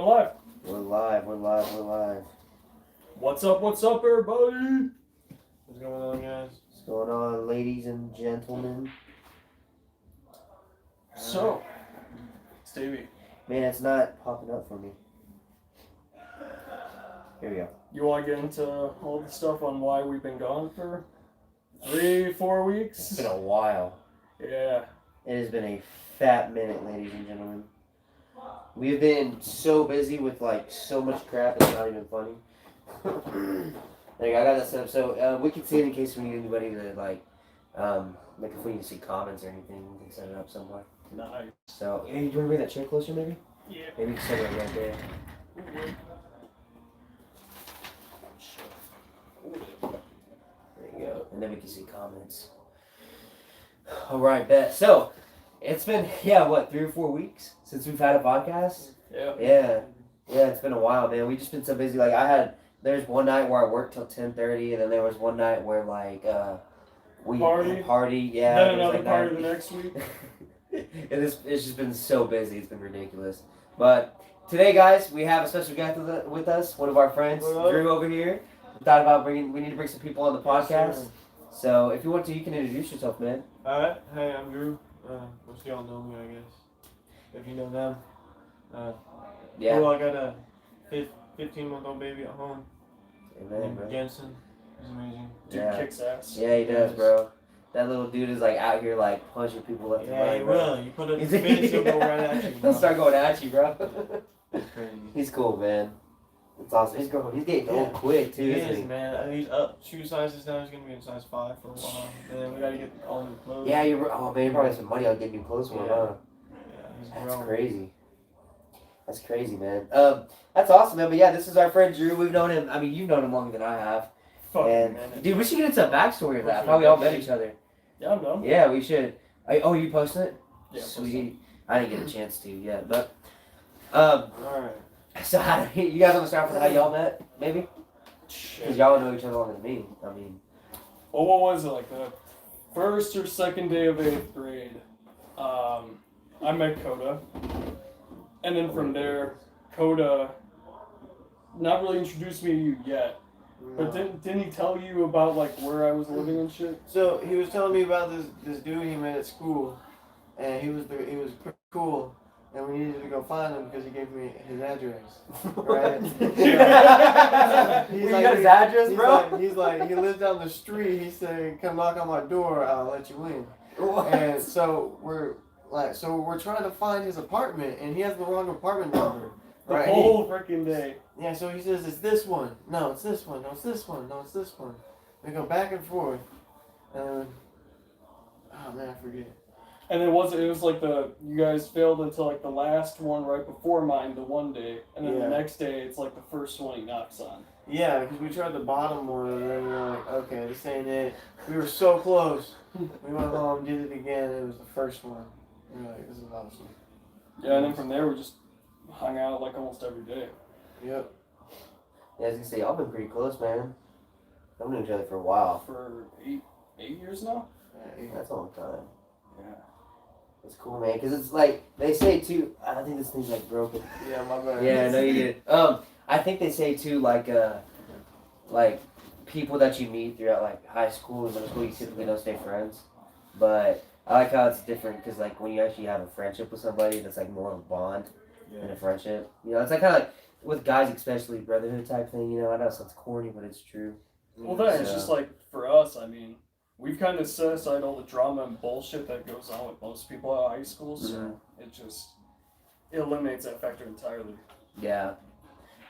live. We're live. What's up, everybody? What's going on, guys? What's going on, ladies and gentlemen? So, Stevie, Man, it's not popping up for me. Here we go. you want to get into all the stuff on why we've been gone for 3-4 weeks? It's been a while. Yeah. It has been a fat minute, ladies and gentlemen. We've been so busy with like so much crap, it's not even funny. Like, I got that set up, so we can see it in case we need anybody to like if we need to see comments or anything, we can set it up somewhere. Nice. So, hey, do you want to bring that chair closer, maybe? Yeah. Maybe we can set it right there. There you go, and then we can see comments. All right, bet. So, it's been 3 or 4 weeks since we've had a podcast. Yeah. Yeah, it's been a while, man. We've just been so busy. Like there's one night where I worked till 10:30, and then there was one night where we party. Yeah. Then another party the next week. It's just been so busy. It's been ridiculous. But today, guys, we have a special guest with us. One of our friends, Drew, over here. We thought about we need to bring some people on the podcast. Yes, So if you want to, you can introduce yourself, man. Alright, hey, I'm Drew. Most of y'all know me, I guess. If you know them. Yeah. Well, I got a 15-month-old baby at home. Amen, Named bro. Jensen. He's amazing. Dude Yeah. kicks ass. Yeah, he does, Yes. bro. That little dude is like out here like punching people left and Yeah, right. he bro. will. You put it in his face, he'll go right at you. He'll Bro. start going at you, bro. That's crazy. He's cool, man. It's awesome. He's getting old quick too, He isn't is, he? man. He's up shoe sizes now. He's going to be in size 5 for a while. And then we got to get all new clothes. Yeah, you probably have some money on getting you clothes for him, huh? Yeah, he's That's growing. crazy. That's crazy, man. That's awesome, man. But yeah, this is our friend Drew. We've known him. I mean, you've known him longer than I have. Fucking And man. dude, we should get into a backstory of that. How we all met each other. Yeah, I'm done. Yeah, we should. Oh, you posted it? Yeah. Sweet. I didn't get a chance to yet, but Alright. so how you guys want to start with how y'all met, maybe? Because Shit. y'all know each other longer than me. I mean, Well, what was it, like the first or second day of 8th grade? I met Coda. And then from there, Coda not really introduced me to you yet. But didn't he tell you about like where I was living and shit? So he was telling me about this dude he met at school, and he was pretty cool, and we needed to go find him because he gave me his address. Right? You got his address, bro? He's like, he lives down the street. He said, "Come knock on my door, I'll let you in." And so we're trying to find his apartment, and he has the wrong apartment number. The Right? whole freaking day. Yeah, so he says, "It's this one. No, it's this one. No, it's this one. No, it's this one." We go back and forth. And oh man, I forget. And it was like you guys failed until like the last one right before mine, the one day, and then Yeah. the next day it's like the first one he knocks on. Yeah, because we tried the bottom one, and then we were like, okay, this ain't it. We were so close. We went home, did it again, and it was the first one. We were like, this is awesome. Yeah, and then from there we just hung out like almost every day. Yep. Yeah, I was gonna say, y'all been pretty close, man. I've known each other for a while. For eight years now. That's a long time. Yeah. It's cool, man, because it's like, they say too, I think this thing's like broken. Yeah, my bad. Yeah, no, you did. I think they say too, like people that you meet throughout like high school and middle school, you typically don't stay friends. But I like how it's different because like when you actually have a friendship with somebody, that's like more of a bond than a friendship. You know, it's like kind of like with guys, especially brotherhood type thing. You know, I know it sounds corny, but it's true. Well, then it's So- just like for us. I mean, we've kind of set aside all the drama and bullshit that goes on with most people at high school, so it eliminates that factor entirely. Yeah.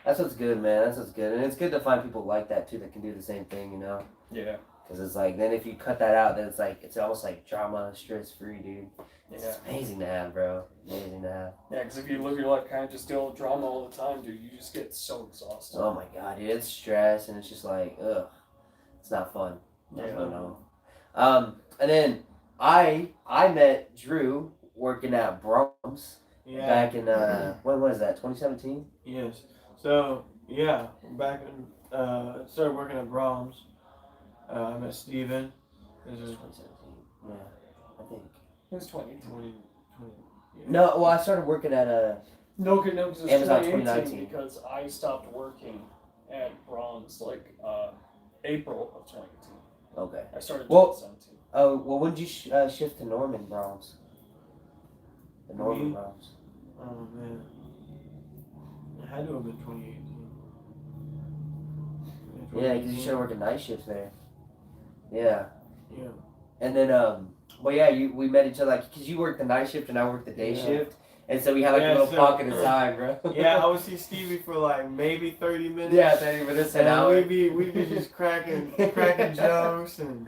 That's what's good, man. That's what's good. And it's good to find people like that, too, that can do the same thing, you know? Yeah. Because it's like, then if you cut that out, then it's almost like drama, stress-free, dude. It's Yeah. amazing to have, bro. Amazing to have. Yeah, because if you live your life kind of just dealing with drama all the time, dude, you just get so exhausted. Oh, my God, dude. It's stress, and it's just like, ugh. It's not fun. Not Yeah. fun at all. And then I met Drew working at Brahms Yeah. back in, when was that, 2017? Yes. So, yeah, back in, started working at Brahms. I met Steven. This is 2017. Yeah, I think. It was 20. 20. Yeah. No, well, I started working at No, because it's Amazon 2018 because I stopped working at Braum's like April of 2018. Okay. I started Well- 2017. Oh, well, when did you shift to Norman Brahms? The Norman Me? Brahms. Oh man, it had to have been 2018. Yeah, because you started working night shifts there. Yeah. Yeah. And then, well, yeah, we met each other, like, because you worked the night shift and I worked the day Yeah. shift. And so we had, like, Yeah, a little so- pocket of time, bro. Yeah, I would see Stevie for like maybe 30 minutes. Yeah, 30 minutes, an And hour. we'd be just cracking jokes and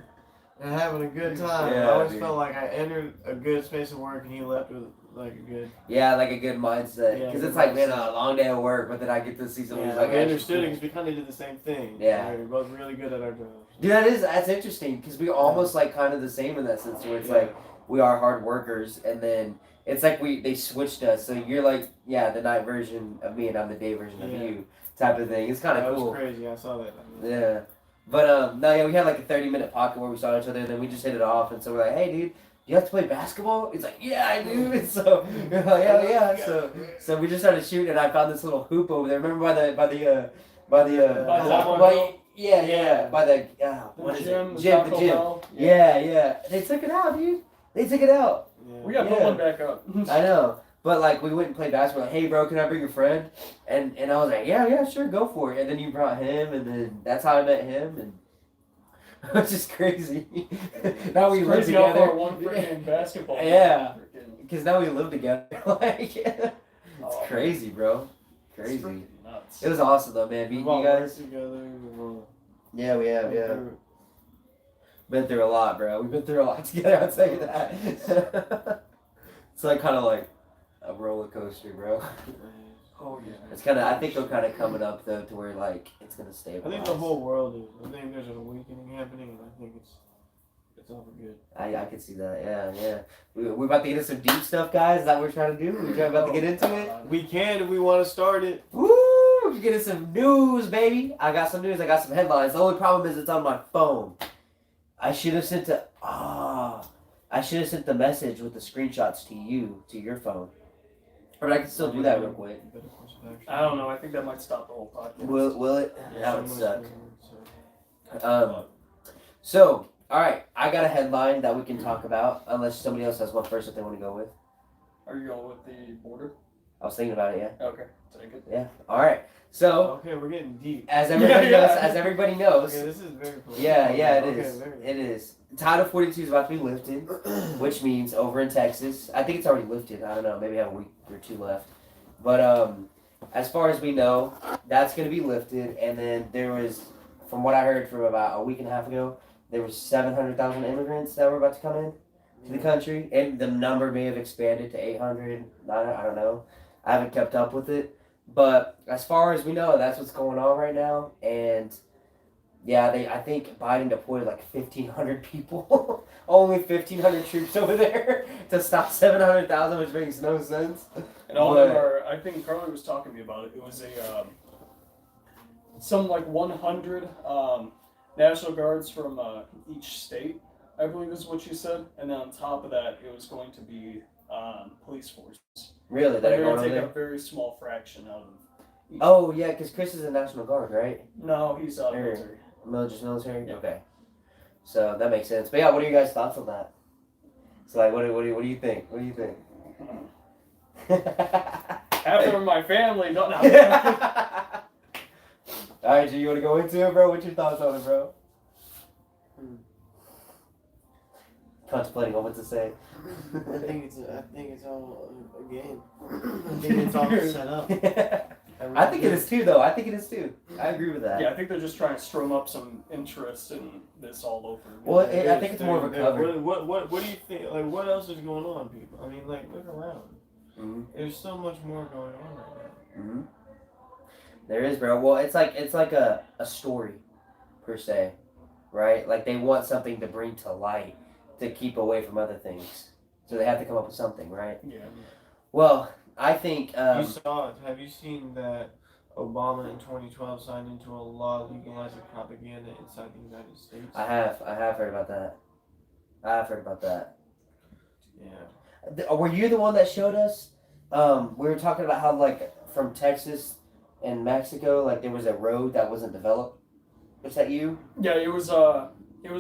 having a good time. Yeah, I always dude. felt like I entered a good space of work and he left with like a good. Yeah, like a good mindset. Yeah, Because good it's like, man, mindset. a long day of work, but then I get to see someone who's Yeah, like, we actually understood it cool. because we kind of did the same thing. Yeah. We were both really good at our jobs. Dude, that's interesting because we almost like kind of the same in that sense where it's Yeah. like we are hard workers and then it's like they switched us. So you're like, yeah, the night version of me and I'm the day version of Yeah. you type of thing. It's kind That of was cool. crazy. I saw that. Yeah. But no, yeah, we had like a 30-minute pocket where we saw each other and then we just hit it off and so we're like, hey dude, you have to play basketball? He's like, yeah, I do. And so we're like, yeah. So we just started shooting and I found this little hoop over there. Remember by the Taekwondo? yeah, by the what is gym, it? The Taco gym. Bell. Yeah. They took it out, dude. They took it out. Yeah. We gotta put Yeah. one back up. I know. But like we went and played basketball. Like, hey bro, can I bring your friend? And I was like, yeah, sure, go for it. And then you brought him, and then that's how I met him, and it's just crazy. Now we It's live crazy how together. far one freaking basketball. Yeah. Freaking, Because now we live together. Like it's oh, crazy, bro. it's Crazy. freaking nuts. It was awesome though, man. Meeting We've all you worked guys. together. We've all Yeah, we have. been Yeah. through it. Been through a lot, bro. We've been through a lot together. I'll tell you that. It's like kind of like a roller coaster, bro. Oh yeah. It's kind of. I think we're kind of coming up though to where like it's gonna I stabilize. think the whole world is. I think there's an awakening happening, and I think it's all for good. I can see that. Yeah. We're about to get into some deep stuff, guys. Is that what we're trying to do? We're about to get into it. We can if we want to start it. Woo! We're getting some news, baby. I got some news. I got some headlines. The only problem is it's on my phone. I should have sent the message with the screenshots to your phone. But I can still do that real quick. Better course of action. I don't know. I think that might stop the whole podcast. Will it? Yeah, That would so suck. much more, So, alright, I got a headline that we can talk about, unless somebody else has one first that they want to go with. Are you going with the border? I was thinking about it, yeah. Okay. Take it. Yeah. Alright. So, Okay, we're getting deep. as everybody Yeah. knows, Okay, this is very cool. yeah, it Okay, is. very It is. Title 42 is about to be lifted, which means over in Texas. I think it's already lifted. I don't know. Maybe I have a week or two left. But as far as we know, that's going to be lifted. And then there was, from what I heard from about a week and a half ago, there was 700,000 immigrants that were about to come in to the country. And the number may have expanded to 800. I don't know. I haven't kept up with it. But as far as we know, that's what's going on right now. And yeah, I think Biden deployed like 1,500 people, only 1,500 troops over there to stop 700,000, which makes no sense. And all But- of them are. I think Carly was talking to me about it. It was a some like 100 National Guards from each state. I believe is what she said. And then on top of that, it was going to be police force. Really, But that they're are going going to over take a there? very small fraction out of. Each. Oh yeah, because Chris is a National Guard, right? Oh, No, he's Sure. military. Just military. Yeah. Okay, so that makes sense. But yeah, what are your guys' thoughts on that? So like, what do you think? What do you think? Half of my family. No. All right, do you want to go into it, bro? What's your thoughts on it, bro? Contemplating on what to say. I think it's all a game. I think it's all set up. I think it is too, though. I think it is too. I agree with that. Yeah, I think they're just trying to strum up some interest in this all over. Well, I think it's more of a cover. What do you think? Like, what else is going on, people? I mean, like, look around. Mm-hmm. There's so much more going on right now. Mm-hmm. There is, bro. Well, it's like a story, per se, right? Like they want something to bring to light to keep away from other things, so they have to come up with something, right? Yeah. Well, I think. You saw it. Have you seen that Obama in 2012 signed into a law legalizing propaganda inside the United States? I have heard about that. I have heard about that. Yeah. Were you the one that showed us we were talking about how like from Texas and Mexico, like there was a road that wasn't developed. Was that you? Yeah, it was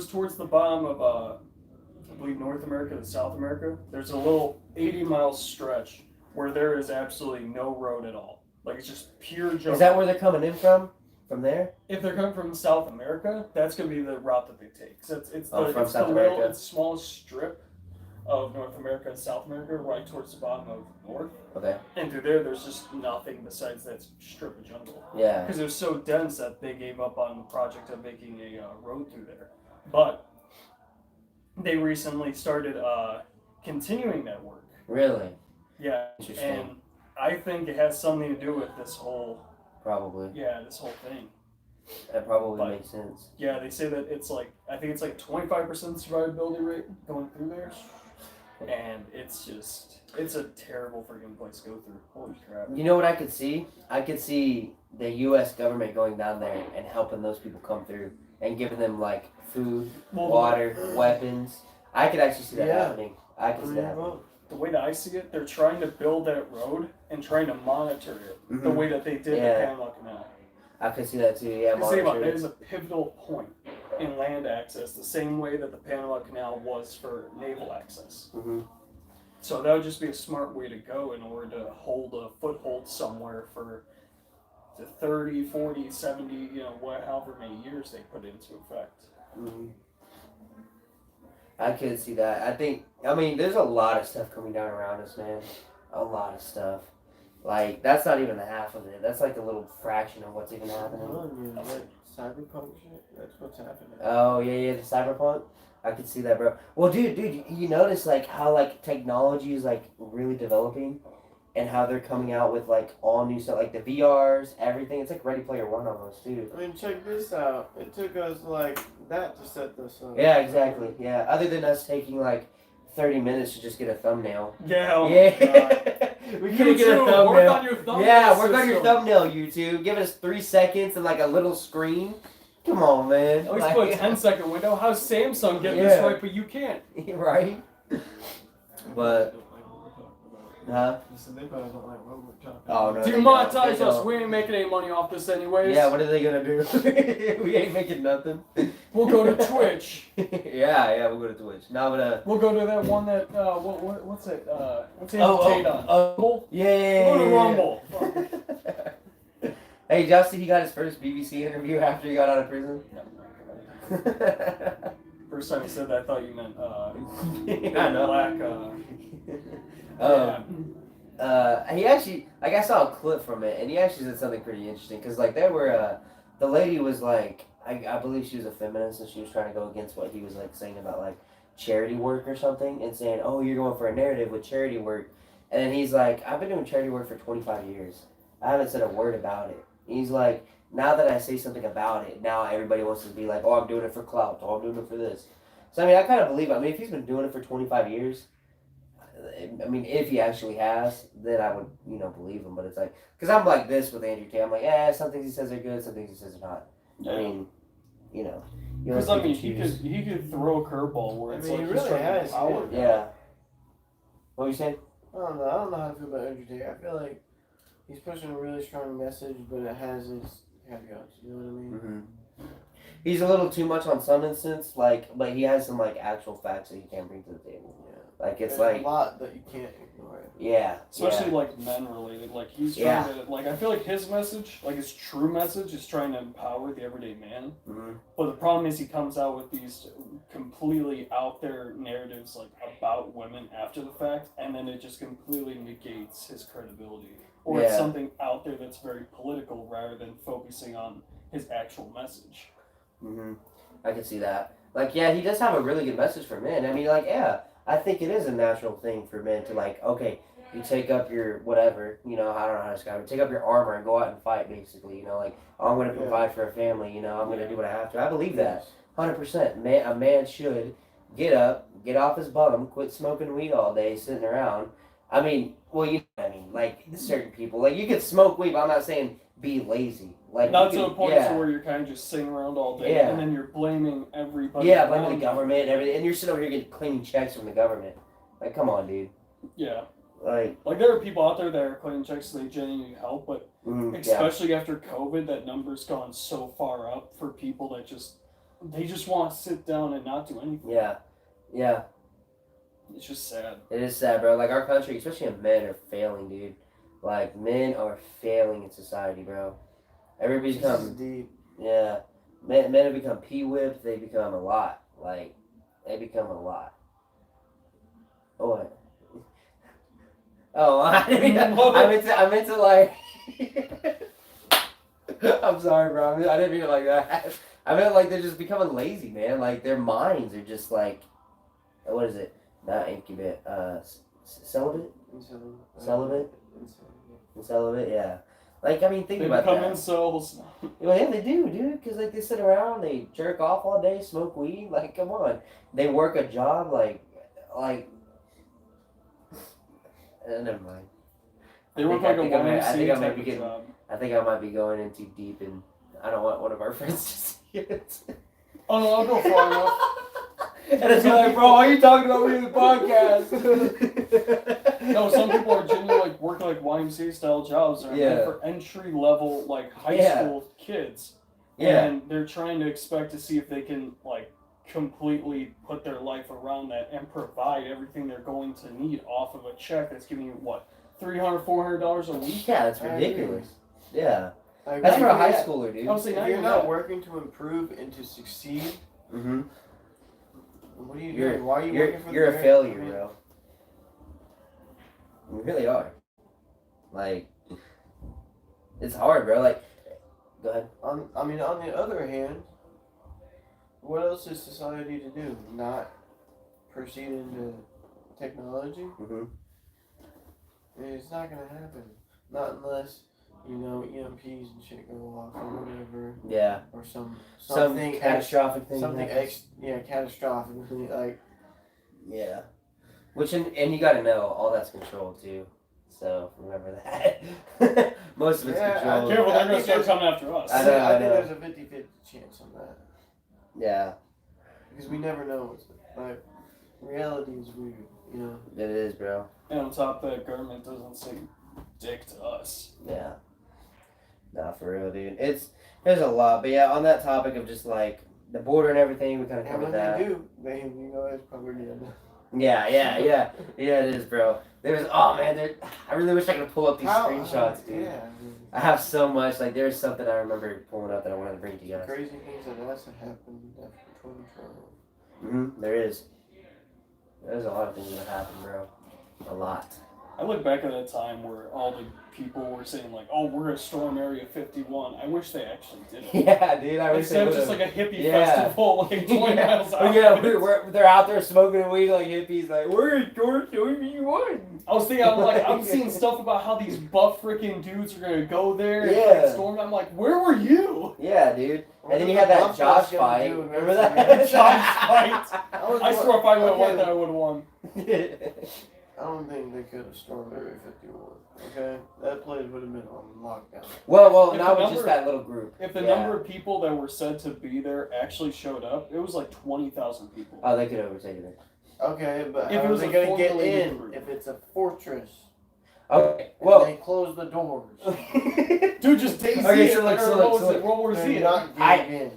towards the bottom of I believe North America to South America. There's a little 80-mile stretch where there is absolutely no road at all. Like it's just pure jungle. Is that where they're coming in from? From there? If they're coming from South America, that's gonna be the route that they take. So it's Oh, the, from it's South the little, America. it's the smallest strip of North America and South America, right towards the bottom of North. Okay. And through there, there's just nothing besides that strip of jungle. Yeah. Because it was so dense that they gave up on the project of making a road through there. But they recently started continuing that work. Really? Yeah, Interesting. and I think it has something to do with this whole Probably. this whole thing. That probably But- makes sense. Yeah, they say that it's like I think it's like a 25% survivability rate going through there, and it's a terrible freaking place to go through. Holy crap! You know what I could see? I could see the U.S. government going down there and helping those people come through and giving them like food, Well, water, weapons. I could actually see that Yeah. happening. I could see that happening. Well, the way that I see it, they're trying to build that road and trying to monitor it the Mhm. way that they did Yeah. the Panama Canal. I could see that too. Yeah, Because think about it, monitoring. that is a pivotal point in land access, the same way that the Panama Canal was for naval access. Mm-hmm. So that would just be a smart way to go in order to hold a foothold somewhere for the 30, 40, 70, however many years they put into effect. Mm-hmm. I could see that. I mean, there's a lot of stuff coming down around us, man. A lot of stuff. Like, that's not even the half of it. That's like a little fraction of what's even happening. that cyberpunk shit, that's what's happening. Oh, yeah, the cyberpunk. I could see that, bro. Well, dude, you notice, like, how, like, technology is, like, really developing and how they're coming out with, like, all new stuff, like the VRs, everything. It's like Ready Player One almost, too. I mean, check this out. It took us like that to set this up. Yeah, exactly. Yeah, other than us taking, like, 30 minutes to just get a thumbnail. Yeah, oh my God. Yeah. We couldn't get a YouTube, thumbnail. work on your thumbnail Yeah, work on your system. thumbnail, YouTube. Give us 3 seconds and like a little screen. Come on, man. At least Like- put a 10-second window. How's Samsung getting Yeah. this right, but you can't? Right? But, huh? Listen, they probably don't like what we're talking Oh, about. no. Demonetize They us. don't. We ain't making any money off this anyways. Yeah, what are they gonna do? We ain't making nothing. We'll go to Twitch. yeah, we'll go to Twitch. No, but We'll go to that one that what's it? What's Andrew Tate on? Rumble? yeah. We'll go to Rumble. Hey, Justin, he got his first BBC interview after he got out of prison. First time you said that, I thought you meant I know. black. He actually, like, I saw a clip from it, and he actually said something pretty interesting. Because, like, there were, the lady was, like, I believe she was a feminist, and she was trying to go against what he was, like, saying about, like, charity work or something, and saying, oh, you're going for a narrative with charity work. And then he's like, I've been doing charity work for 25 years. I haven't said a word about it. He's like, now that I say something about it, now everybody wants to be like, oh, I'm doing it for clout, oh, I'm doing it for this. So, I mean, I kind of believe, if he's been doing it for 25 years, I mean, if he actually has, then I would, believe him. But it's like, because I'm like this with Andrew Tate. I'm like, some things he says are good, some things he says are not. I mean, Because I mean, he could throw a curveball where I it's mean, like he he's really trying to has, power. Yeah. What were you saying? I don't know how to feel about Andrew Tate. I feel like he's pushing a really strong message, but it has its caveats. You know what I mean? Mm-hmm. He's a little too much on some instance, but he has some like actual facts that he can't bring to the table. Yeah. Like it's There's like, a lot that you can't ignore. yeah, Especially yeah. like men related. Like he's trying to I feel like his message, like his true message, is trying to empower the everyday man. Mm-hmm. But the problem is he comes out with these completely out there narratives like about women after the fact, and then it just completely negates his credibility. Or it's Yeah. something out there that's very political rather than focusing on his actual message. Mm-hmm. I can see that. Like, yeah, he does have a really good message for men. I mean, like, yeah, I think it is a natural thing for men to like, okay, you take up your whatever, I don't know how to describe it. Take up your armor and go out and fight, basically. Like, oh, I'm going to provide for a family. I'm going to do what I have to. I believe that. 100%. A man should get up, get off his bum, quit smoking weed all day, sitting around. I mean, like certain people, like you could smoke weed, but I'm not saying be lazy. Like Not you to can- the point yeah. to where you're kind of just sitting around all day Yeah. and then you're blaming everybody. Yeah, blaming around the you. government and everything, and you're sitting over here getting claiming checks from the government. Like, come on, dude. Yeah. Like, there are people out there that are cutting checks so they genuinely help, but yeah, especially after COVID, that number's gone so far up for people that they just want to sit down and not do anything. yeah. It's just sad. It is sad, bro. Like, our country, especially men, are failing, dude. Like, men are failing in society, bro. Everybody's This is become, deep. yeah. Men have become pee-whipped. They become a lot. Like, they become a lot. Oh, what? Oh, I meant to like. I'm sorry, bro. I didn't mean it like that. I meant like they're just becoming lazy, man. Like their minds are just like, what is it? Not incubate. Celibate. Celibate. Celibate. Yeah. Like I mean, think They about become that. incels. Well, yeah, they do, dude. Because like they sit around, they jerk off all day, smoke weed. Like, come on. They work a job, like. Never mind. They work I like a think I might- I think I YMCA might type be of getting- job. I think I might be going in too deep, and I don't want one of our friends to see it. Oh no, I'll go far enough. And it's like, bro, why are you talking about me in the podcast? No, some people are genuinely like working like YMCA style jobs that are meant Yeah. for entry level like high Yeah. school kids. Yeah. And they're trying to expect to see if they can like completely put their life around that and provide everything they're going to need off of a check that's giving you what, $300, $400 a week? Yeah, that's I agree. ridiculous. Yeah. Like, That's for a high yeah, schooler, dude. I was saying, If not you're even not that. working to improve and to succeed, Mm-hmm. what are you You're- doing? Why are you working for You're the a very- failure, I mean, bro. You really are. Like, it's hard, bro. Like, go ahead. on the other hand, what else is society to do? Not proceed into technology? Mm-hmm. It's not gonna happen. Not unless, EMPs and shit go off or whatever. Yeah. Or Some something catastrophic thing. something happens. catastrophic. Like, Yeah. Which, and you gotta know, all that's controlled, too. So, remember that. Most of it's Yeah, controlled. Careful, they're I gonna think start there's- coming after us. I know, I I think know. there's a 50-50 chance on that. Yeah, Because we never know. Like, reality is weird, it is, bro. And on top of that, government doesn't say dick to us. Yeah. Nah, for real, dude. There's a lot. But yeah, on that topic of just like the border and everything, we kind of And covered when that. they do, it's propaganda. Yeah, it is, bro. I really wish I could pull up these screenshots, dude. Yeah. I have so much. Like, there's something I remember pulling up that I wanted to bring to you guys. Crazy things that has to happen after 2012. There is. There's a lot of things that happen, bro. A lot. I look back at that time where all the people were saying like, "Oh, we're gonna storm Area 51." I wish they actually did it. Yeah, dude. I wish Instead they of just would've. like a hippie Yeah. festival like 20 miles out. Yeah, they're out there smoking weed like hippies. Like, we're in George doing me one. I was thinking, I'm seeing stuff about how these buff freaking dudes are gonna go there and Yeah. fucking storm. I'm like, where were you? Yeah, dude. What And then was you had the that Buffaloes Josh gonna fight. do Remember against that? the Josh fight. I was I swear if I went white, okay. then I would have won. I don't think they could have stormed Area 51. Okay, that place would have been on lockdown. well, If not the with just number- that little group. If the Yeah. number of people that were said to be there actually showed up, it was like 20,000 people. Oh, they could have overtaken it. Okay, but If how it are was they a gonna get formulated in group. if it's a fortress? Okay, And well. they close the doors. Dude, just DayZ Okay, it, so look, or so what look, was so it, look. World War Z? They're not I- getting in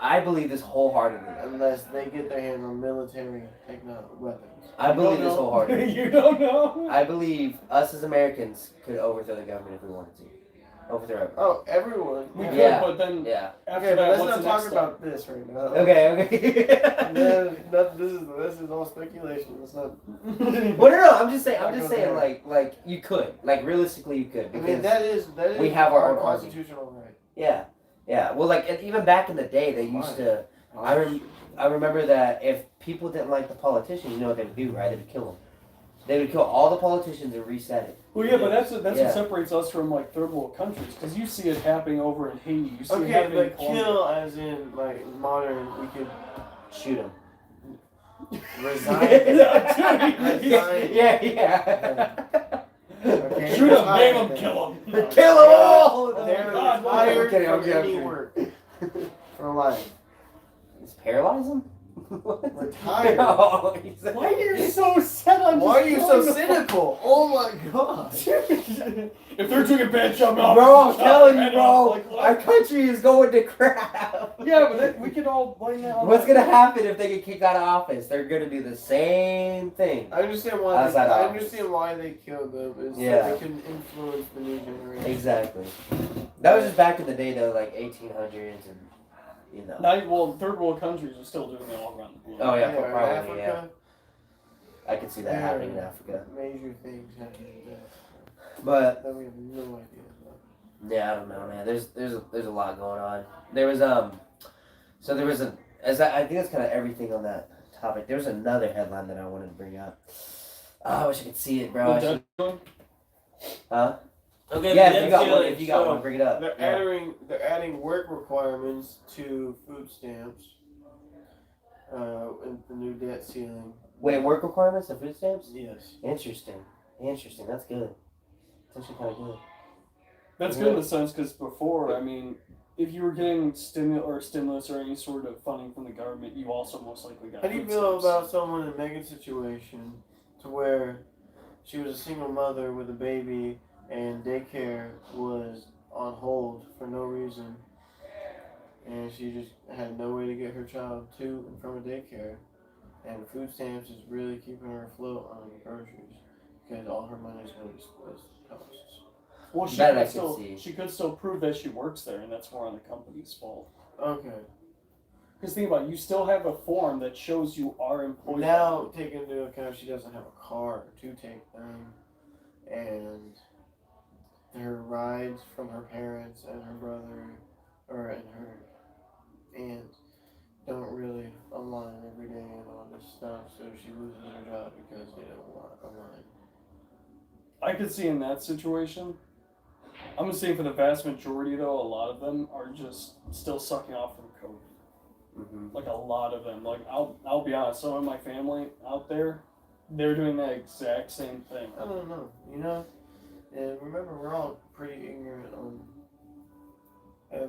I believe this wholeheartedly. unless they get their hands on military weapons. I believe this wholeheartedly. You don't know? I believe us as Americans could overthrow the government if we wanted to. Overthrow it. Oh, everyone. We could, Yeah. but then Yeah. after Okay, but that, let's what's not the talk next step? about this right now. Okay. This is all speculation. It's not. Well, no, I'm just saying, like you could, like realistically, you could. I Because, mean, that is we have our own constitutional right. yeah. Well, like and even back in the day, they used to. I remember that if people didn't like the politicians, you know what they would do, right? They would kill them. They would kill all the politicians and reset it. Well, yeah, but that's Yeah. what separates us from like third world countries, because you see it happening over in Haiti. You see it Okay, happening in but Colombia. kill as in like modern. We could Shoot them. resign. Yeah. Okay. Shoot him, Fine. name him, kill him. Kill them all. They're God, retired okay, from okay, any okay. work for life. Just paralyze them? Retired. No, he said- Why are you so set on? Why are you just so throwing the cynical? Oh my god. If they're doing a bad job, no, Bro, I'm telling you, I know, bro, like, what? our country is going to crap. Yeah, but we could all blame that on What's that. gonna happen if they get kicked out of office? They're gonna do the same thing. I understand why. Outside I office. understand why they killed them. Is Yeah. so they can influence the new generation. Exactly. That was just back in the day, though, like 1800s, and you know. Well, third world countries are still doing it all around the globe. Oh yeah, Yeah, probably. Africa, I could see that happening in Africa, major things happening there but that we have no idea about. yeah, I don't know, man. There's a lot going on. There was so there was a I think that's kind of everything on that topic. There was another headline that I wanted to bring up. Oh, I wish I could see it, bro. I With should, that- huh? Okay, Yeah, if you got one, bring it up. They're Yeah. adding work requirements to food stamps. And the new debt ceiling. Wait, work requirements and food stamps? Yes. Interesting. That's good. It's actually kind of good. That's good in the sense because before, I mean, if you were getting stimulus or any sort of funding from the government, you also most likely got. How do you food feel stamps. about someone in Megan's situation to where she was a single mother with a baby and daycare was on hold for no reason and she just had no way to get her child to and from a daycare and food stamps is really keeping her afloat on groceries because all her money is going to be split costs. Well, she That I could could still see. she could still prove that she works there, and that's more on the company's fault. Okay. Because think about it, you still have a form that shows you are employed. Now, take into account she doesn't have a car to take them, and her rides from her parents and her brother, and her aunt, don't really align every day and all this stuff, so she loses her job because they don't align. I could see in that situation. I'm gonna say for the vast majority, though, a lot of them are just still sucking off from COVID. Mm-hmm. Like a lot of them. Like I'll be honest, some of my family out there, they're doing that exact same thing. I don't know, and remember, we're all pretty ignorant on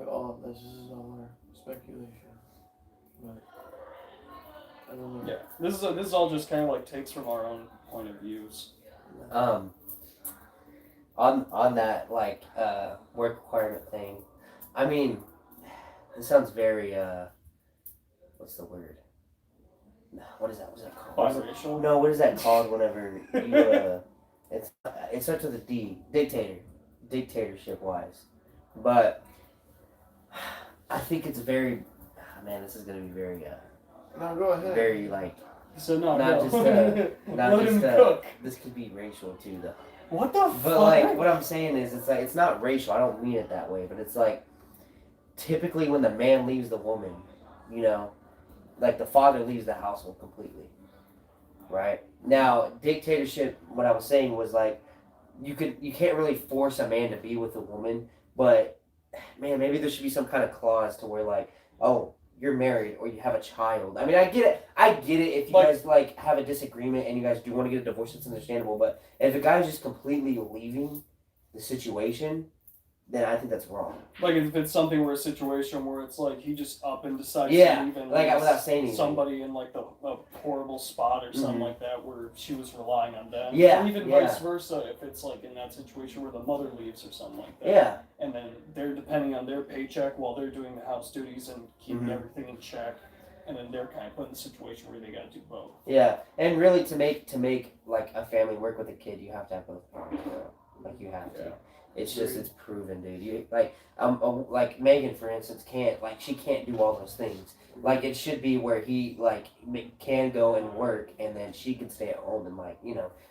all of this. This is all our speculation, but I don't know. Yeah, this is all just kind of like takes from our own point of views. On that work requirement thing, I mean, it sounds very what's the word? What is that? What's that called? Biracial. No, what is that called? Whenever you it starts with a D. Dictatorship wise, but I think it's very. Man, this is gonna be very No, go ahead. very like So no, not no. just not Let him just cook. this could be racial too though. What the But fuck? like, what I'm saying is, it's like it's not racial. I don't mean it that way, but it's like typically when the man leaves the woman, like the father leaves the household completely. Right now, dictatorship. What I was saying was like you can't really force a man to be with a woman, but man, maybe there should be some kind of clause to where like, oh, you're married or you have a child. I mean, I get it. If you guys like have a disagreement and you guys do want to get a divorce, it's understandable. But if a guy's just completely leaving the situation, then I think that's wrong. Like if it's something where a situation where it's like he just up and decides Yeah, to leave and like leaves without saying anything. somebody in like a horrible spot or something Mhm. like that where she was relying on them. Yeah, Or even yeah. vice versa if it's like in that situation where the mother leaves or something like that. Yeah, And then they're depending on their paycheck while they're doing the house duties and keeping Mhm. everything in check. And then they're kind of put in a situation where they got to do both. yeah. And really, to make like a family work with a kid, you have to have both parents, bro. Like you have to. Yeah. It's just it's proven, dude. You like Megan, for instance, she can't do all those things. Like it should be where he can go and work, and then she can stay at home and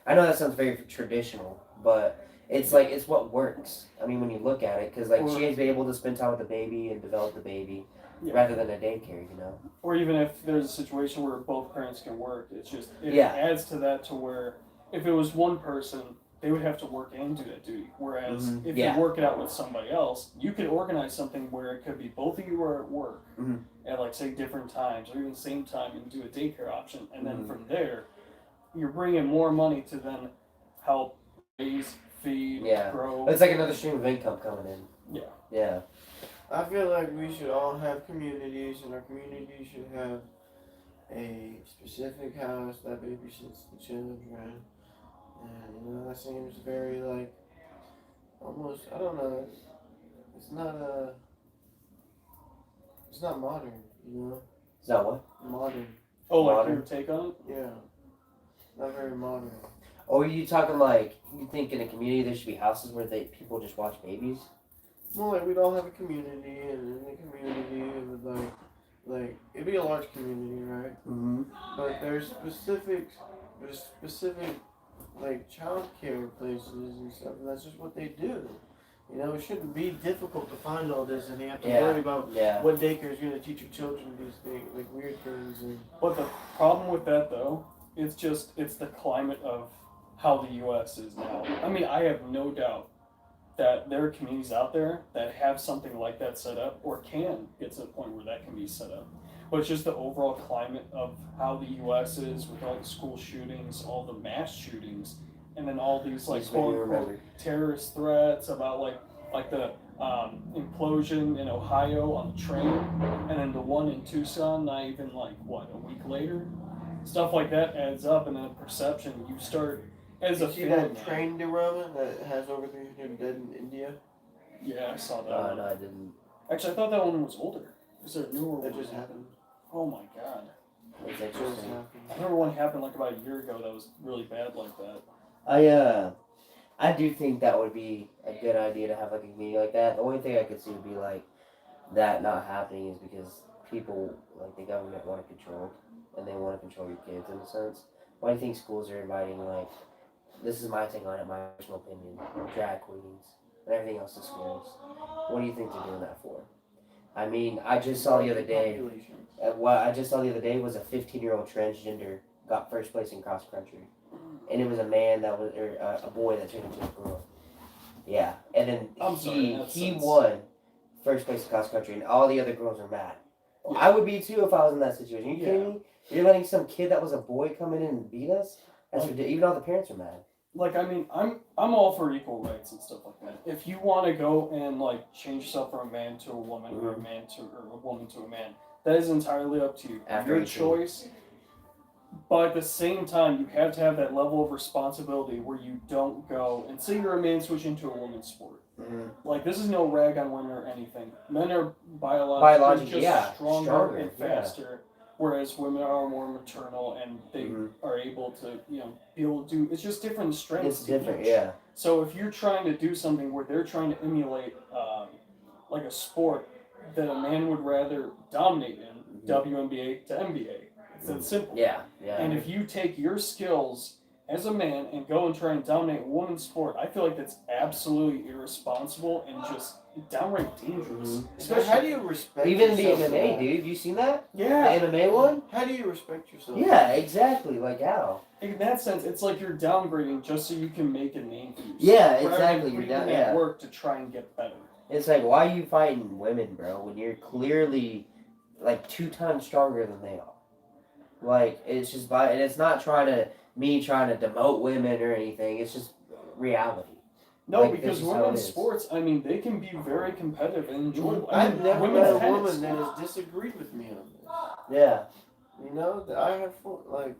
I know that sounds very traditional, but it's what works. I mean, when you look at it, because she's able to spend time with the baby and develop the baby, Yeah. rather than a daycare, Or even if there's a situation where both parents can work, it Yeah. adds to that to where if it was one person, they would have to work and do that duty. Whereas Mhm. if Yeah. you work it out with somebody else, you could organize something where it could be both of you are at work Mhm. at like say different times or even the same time and do a daycare option, and then Mhm. from there, you're bringing more money to then help raise, feed, Yeah. grow. It's like another stream of income coming in. Yeah. Yeah. I feel like we should all have communities, and our community should have a specific house that babysits the children, and that seems very like almost I don't know. It's not it's not modern, Is that what? modern. Oh, like Modern. your take on it? Yeah, not very modern. Or are you talking like you think in a community there should be houses where people just watch babies? Well, like we'd all have a community, and in the community it would like it'd be a large community, right? Mm-hmm. But there's specific like child care places and stuff, and that's just what they do. It shouldn't be difficult to find all this, and you have to worry about Yeah. what daycare is going to teach your children these things, like weird things. And But the problem with that, though, it's the climate of how the U.S. is now. I mean, I have no doubt that there are communities out there that have something like that set up or can get to the point where that can be set up. But it's just the overall climate of how the U.S. is with all the school shootings, all the mass shootings, and then all these like Just make me quote unquote remember. terrorist threats about like the implosion in Ohio on the train, and then the one in Tucson not even like a week later. Stuff like that adds up, and then perception you start as a you see family that man. train derailment that has over 300 dead in India? Yeah, I saw that. No, I didn't. Actually, I thought that one was older. Is there a newer one? That just happened. Oh my god. That's Just interesting. happened. I remember one happened like about a year ago that was really bad like that. I do think that would be a good idea to have like a community like that. The only thing I could see would be like that not happening is because people like the government want to control and they want to control your kids in a sense. Why do you think schools are inviting like this is my take on it, my personal opinion, drag queens and everything else to schools? What do you think they're doing that for? I mean, I just saw the other day. Population. What I just saw the other day was a 15-year-old transgender got first place in cross country, and it was a man that was or a boy that turned into a girl. Yeah, and then I'm sorry, that he sucks. won first place in cross country, and all the other girls are mad. Well, Yeah. I would be too if I was in that situation. You kidding me? You're letting some kid that was a boy come in and beat us? That's ridiculous. Even all the parents are mad. Like, I mean, I'm all for equal rights and stuff like that. If you want to go and like change yourself from a man to a woman or a man to or a woman to a man, that is entirely up to you. After Your 18. choice. But at the same time, you have to have that level of responsibility where you don't go and say you're a man switching to a woman's sport. Mm-hmm. Like, this is no rag on women or anything. Men are biologically just stronger and faster, whereas women are more maternal and they are able to, be able to do. It's just different strengths. It's different, each. yeah. So if you're trying to do something where they're trying to emulate, like a sport that a man would rather dominate in, WNBA to NBA, it's that simple. Yeah. And if you take your skills as a man and go and try and dominate a woman's sport, I feel like that's absolutely irresponsible and just downright dangerous. So how do you respect Even the yourself? MMA, dude. Have you seen that? Yeah. The MMA one? How do you respect yourself? Yeah, exactly. Like how? In that sense, it's like you're downgrading just so you can make a name for yourself. Yeah, rather than exactly. You're putting down. in Yeah. that work to try and get better. It's like, why are you fighting women, bro, when you're clearly like 2 times stronger than they are? Like, it's just and it's not trying to demote women or anything. It's just reality. No, Like, because this is how it women's is. sports, I mean, they can be very competitive and enjoyable. I I've mean, never women's met a tennis. woman that has disagreed with me on this. Yeah. That I have like.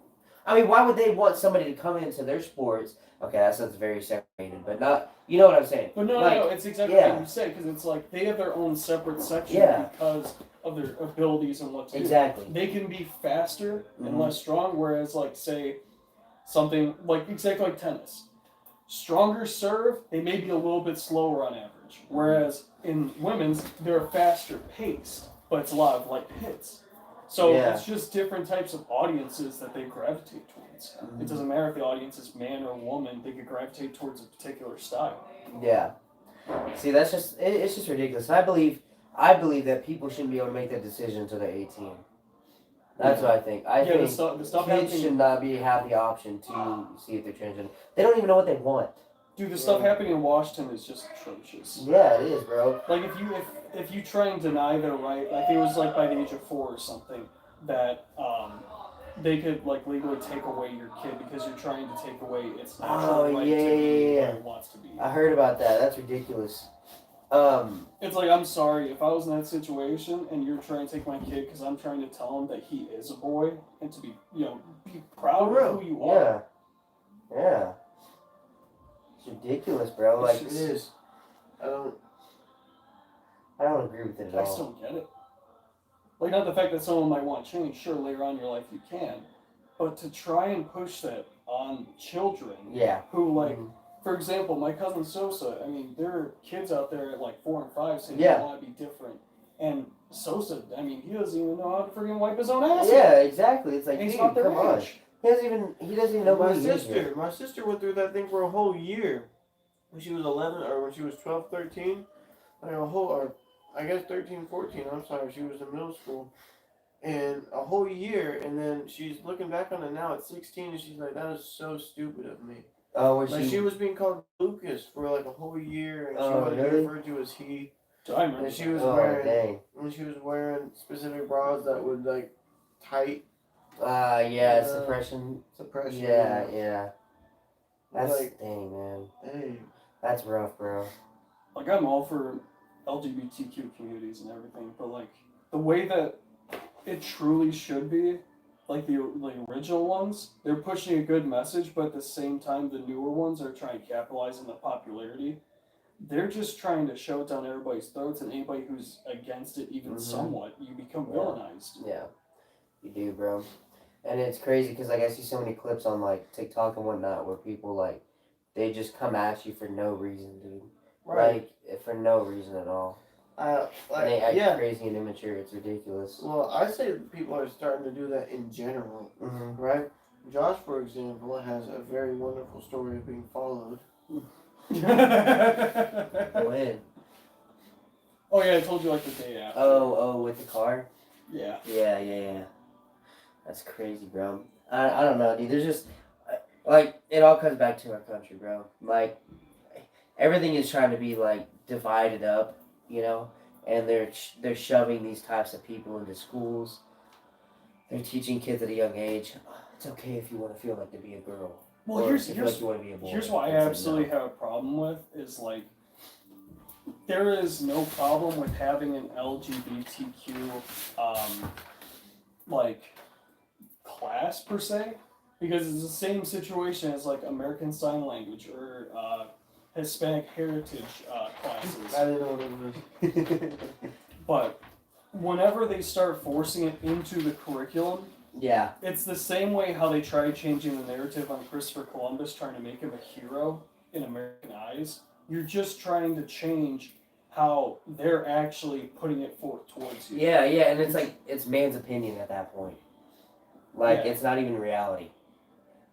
I mean, why would they want somebody to come into their sports? Okay, that sounds very separated, but not. You know what I'm saying? But no, Like, it's exactly yeah. what you say, because it's like they have their own separate section Yeah. because of their abilities and what to do. Exactly. They can be faster and Mhm. less strong, whereas, like, say, something like exactly like tennis. Stronger serve, they may be a little bit slower on average. Whereas in women's, they're faster paced, but it's a lot of light hits. So Yeah. it's just different types of audiences that they gravitate towards. It doesn't matter if the audience is man or woman, they could gravitate towards a particular style. Yeah. See, that's just it's just ridiculous. I believe that people shouldn't be able to make that decision until they're 18. That's what I think. I Yeah, think the stuff kids happening. should not have the option to see if they're transgender. They don't even know what they want. Dude, the stuff happening in Washington is just atrocious. Yeah, it is, bro. Like if you try and deny their right, I think it was like by the age of 4 or something that they could like legally take away your kid because you're trying to take away its natural right to be what it wants to be. I heard about that. That's ridiculous. It's like, I'm sorry, if I was in that situation and you're trying to take my kid because I'm trying to tell him that he is a boy and to be, be proud For real. of who you are. Yeah. It's ridiculous, bro. Like, It is. I don't agree with it at I just all. don't get it. Like, not the fact that someone might want to change, sure, later on in your life you can, but to try and push that on children Yeah. who, like, Mhm. for example, my cousin Sosa, I mean, there are kids out there at like 4 and 5 saying Yeah. they want to be different. And Sosa, I mean, he doesn't even know how to freaking wipe his own ass. Yeah, exactly. It's like, And he's dude, not their come on. age. He doesn't even know My who he is yet. sister went through that thing for a whole year. When she was 11, or when she was 12, 13. Like a whole, or I guess 13, 14, I'm sorry, she was in middle school. And a whole year, and then she's looking back on it now at 16, and she's like, that is so stupid of me. Oh, was Like, she was being called Lucas for like a whole year, and she Oh, wanted to be really? referred to as he. So I remember. And she was Oh, wearing, dang. when she was wearing specific bras that would like tight Yeah, suppression. suppression. Yeah. That's, like, dang, man. hey, That's rough, bro. Like, I'm all for LGBTQ communities and everything, but like the way that it truly should be, like the original ones, they're pushing a good message, but at the same time, the newer ones are trying to capitalize on the popularity. They're just trying to shove it down everybody's throats, and anybody who's against it, even Mhm. somewhat, you become Yeah. villainized. Yeah, you do, bro. And it's crazy because like I see so many clips on like TikTok and whatnot where people like they just come at you for no reason, dude. right. Like for no reason at all. Like, And they act yeah. crazy and immature. It's ridiculous. Well, I say people are starting to do that in general, Mm-hmm. right? Josh, for example, has a very wonderful story of being followed. When? Oh yeah, I told you like the day after. Oh, with the car? Yeah. Yeah. That's crazy, bro. I don't know, dude. There's just like it all comes back to our country, bro. Like everything is trying to be like divided up, and they're shoving these types of people into schools. They're teaching kids at a young age. It's okay if you want to feel like to be a girl. Well, or here's if you feel like you want to be a boy. here's what I It's like, absolutely no. have a problem with is like there is no problem with having an LGBTQ like class per se, because it's the same situation as like American Sign Language or Hispanic Heritage classes. I didn't know what it was. But whenever they start forcing it into the curriculum, Yeah. it's the same way how they tried changing the narrative on Christopher Columbus, trying to make him a hero in American eyes. You're just trying to change how they're actually putting it forth towards you. Yeah, and it's like it's man's opinion at that point. Like Yeah. it's not even reality.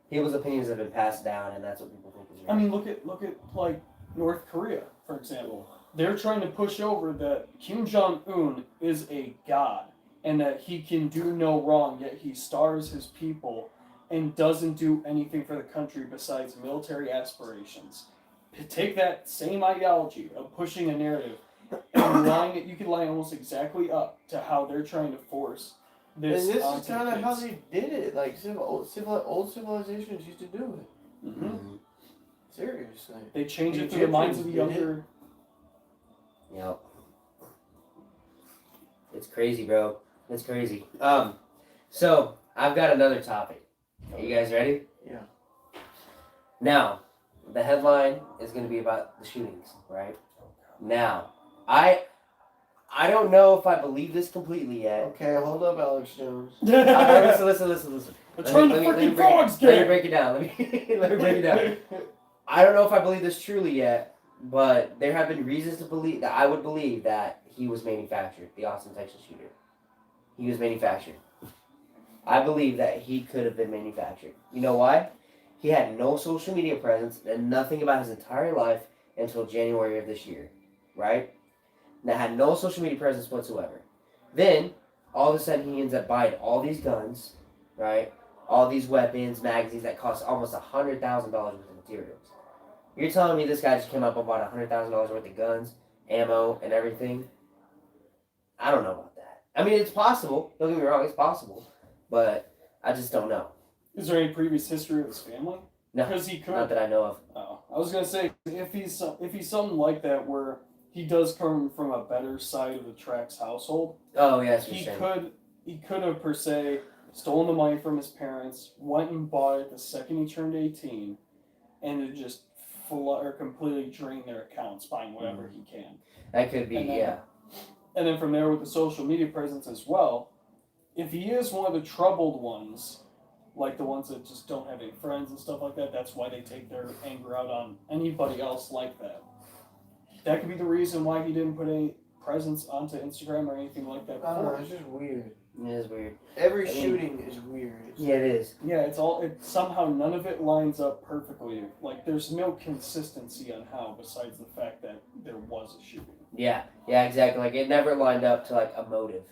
People's opinions have been passed down, and that's what people think is real. I mean, look at like North Korea, for example. They're trying to push over that Kim Jong-un is a god and that he can do no wrong, yet he starves his people and doesn't do anything for the country besides military aspirations. Take that same ideology of pushing a narrative and you could line almost exactly up to how they're trying to force this. And this is onto the kind of how kids. they did it. Like old civilizations used to do it. Mhm. Seriously. They change The it through the minds of the Egyptians did younger. Yep. It's crazy, bro. It's crazy. So I've got another topic. Are you guys ready? Yeah. Now, the headline is going to be about the shootings, right? Now, I don't know if I believe this completely yet. Okay, hold up, Alex Jones. Listen. They're trying to freaking frogs, Let me kid! break it down. Let me break it down. I don't know if I believe this truly yet, but there have been reasons to believe that I would believe that he was manufactured, the Austin, Texas shooter. He was manufactured. I believe that he could have been manufactured. You know why? He had no social media presence and nothing about his entire life until January of this year, right? That had no social media presence whatsoever. Then, all of a sudden, he ends up buying all these guns, right? All these weapons, magazines that cost almost $100,000 worth of materials. You're telling me this guy just came up and bought $100,000 worth of guns, ammo, and everything? I don't know about that. I mean, it's possible. Don't get me wrong, it's possible. But I just don't know. Is there any previous history of his family? No, Because he could. not that I know of. Oh, I was gonna say if he's something like that where he does come from a better side of the Trax household. Oh yeah, that's what He you're saying. could have per se stolen the money from his parents, went and bought it the second he turned 18, and to just or completely drain their accounts buying whatever he can. That could be, And then, yeah. And then from there with the social media presence as well, if he is one of the troubled ones, like the ones that just don't have any friends and stuff like that, that's why they take their anger out on anybody else like that. That could be the reason why he didn't put any presence onto Instagram or anything like that I don't know. before. It's just weird. It is weird. Every I mean- shooting is weird. Yeah, it is. Yeah, it somehow none of it lines up perfectly. Like there's no consistency on how, besides the fact that there was a shooting. Yeah, exactly. Like, it never lined up to, like, a motive,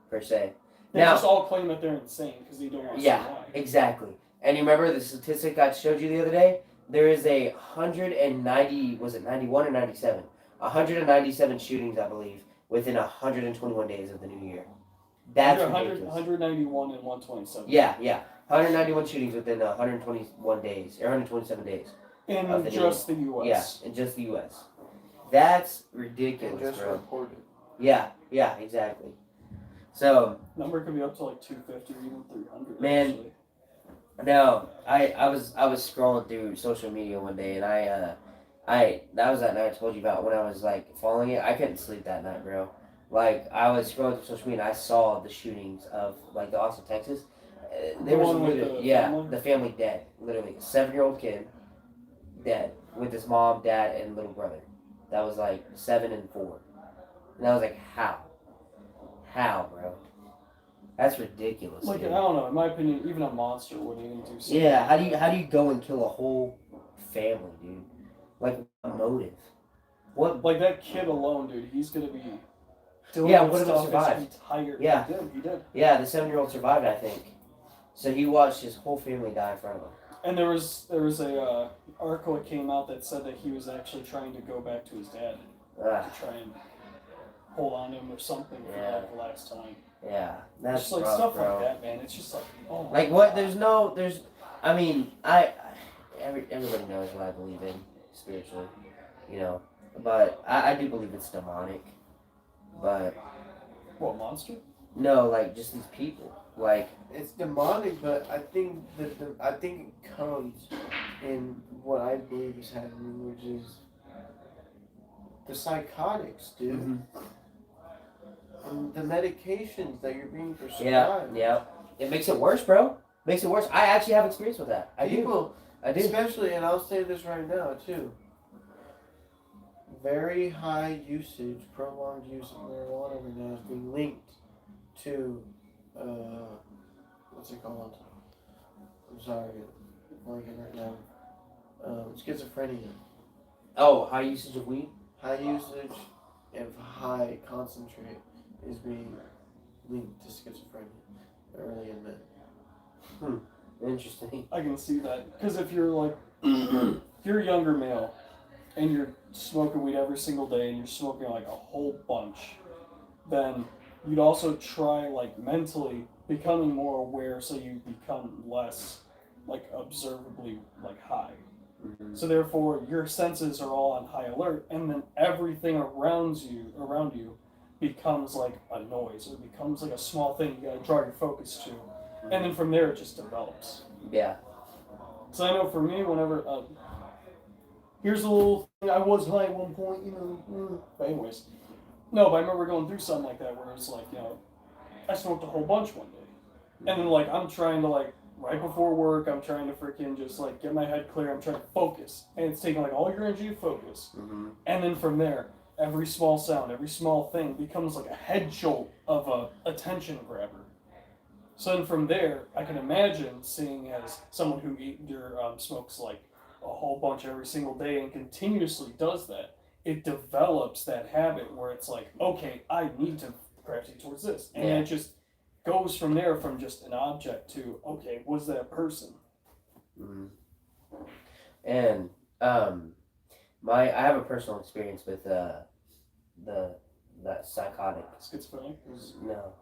per se. They Now- just all claim that they're insane because they don't want to Yeah. say why. Exactly. And you remember the statistic I showed you the other day? There is 190, was it 91 or 97? 197 shootings, I believe, within 121 days of the new year. That's 100, ridiculous. 191 and 127. Yeah. 191 shootings within 121 days, or 127 days. In Of the just the U.S. Yeah, in just the U.S. That's And ridiculous, just bro. reported. Yeah, exactly. So, Number could be up to like 250 or even 300. Man. Actually. no, I was scrolling through social media one day, and that was that night I told you about when I was like following it. I couldn't sleep that night, bro. Like, I was scrolling through social media and I saw the shootings of like the Austin, Texas. There was one with literally, the family? the family dead. Literally, a 7-year-old kid dead with his mom, dad, and little brother. That was like 7 and 4. And I was like, how, bro? That's ridiculous. Like, I dude. don't know. In my opinion, even a monster wouldn't even do something. Yeah, how do you go and kill a whole family, dude? Like, a motive. What? Like that kid alone, dude. He's gonna be doing Yeah, what if he stuff his survived? entire. Yeah. He did. Yeah, the 7-year-old survived, I think. So he watched his whole family die in front of him. And there was a article that came out that said that he was actually trying to go back to his dad Ugh, to try and hold on to him or something for Yeah. like the last time. yeah, that's Just like rough, stuff bro. like that, man. It's just like, oh my Like what? God. I mean, everybody knows what I believe in spiritually, you know. But I do believe it's demonic. But What monster? no, like just these people, like It's demonic, but I think I think it comes in what I believe is happening, which is the psychotics, dude. Mhm. And the medications that you're being prescribed. yeah, it makes it worse, bro. Makes it worse. I actually have experience with that. I do. People, I do. especially, and I'll say this right now too. Very high usage, prolonged use of marijuana right now is being linked to, what's it called? I'm sorry, I'm blanking right now. Schizophrenia. Oh, high usage of weed. High usage of high concentrate is being linked to schizophrenia early in men. Interesting. I can see that because if you're like, if you're a younger male, and you're smoking weed every single day, and you're smoking like a whole bunch, then you'd also try like mentally becoming more aware, so you become less like observably like high. Mhm. So therefore, your senses are all on high alert, and then everything around you becomes like a noise. It becomes like a small thing you gotta draw your focus to, and then from there it just develops. Yeah. So I know for me, whenever here's a little thing, I was high at one point, you know. But anyways, no, but I remember going through something like that where it's like, you know, I smoked a whole bunch one day, and then like I'm trying to like. Right before work, I'm trying to freaking just like get my head clear. I'm trying to focus, and it's taking like all your energy to focus. Mm-hmm. And then from there, every small sound, every small thing becomes like a head jolt of a attention grabber. So then from there, I can imagine seeing as someone who smokes like a whole bunch every single day and continuously does that, it develops that habit where it's like, okay, I need to gravitate towards this, and Yeah. it just goes from there from just an object to, okay, was that a person? Mm-hmm. And I have a personal experience with that psychotic. Schizophrenic?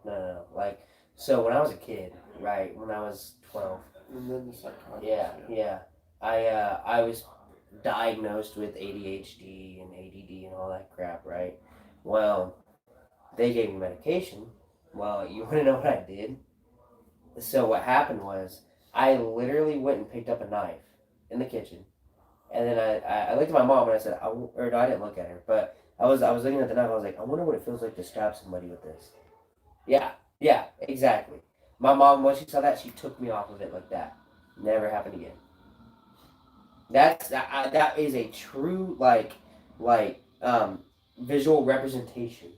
No. Like, so when I was a kid, right, when I was 12, And then the psychotics. yeah, I was diagnosed with ADHD and ADD and all that crap, right? Well, they gave me medication. Well, you want to know what I did? So what happened was I literally went and picked up a knife in the kitchen, and then I looked at my mom and I said, or no, I didn't look at her, but I was looking at the knife. I was like, I wonder what it feels like to stab somebody with this. Yeah, exactly. My mom, when she saw that, she took me off of it like that. Never happened again. That is a true visual representation